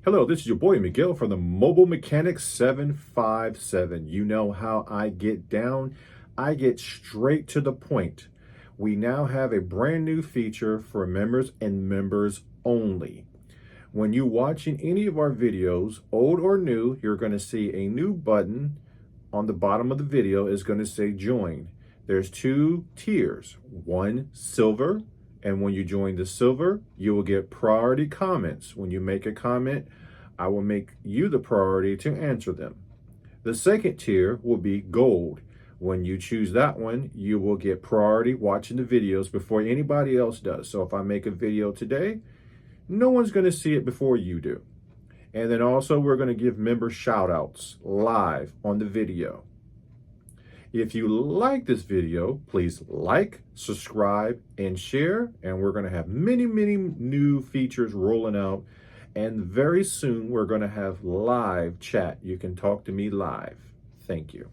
Hello, this is your boy Miguel from the Mobile Mechanic 757. You know how I get down. I get straight to the point. We now have a brand new feature for members and members only. When you're watching any of our videos, old or new, you're going to see a new button on the bottom of the video is going to say join. There's two tiers, one silver, and when you join the silver, you will get priority comments. When you make a comment, I will make you the priority to answer them. The second tier will be gold. When you choose that one, you will get priority watching the videos before anybody else does. So if I make a video today, no one's going to see it before you do. And then also we're going to give member shout outs live on the video. If you like this video, please like, subscribe, and share. And we're going to have many new features rolling out. And very soon we're going to have live chat. You can talk to me live. Thank you.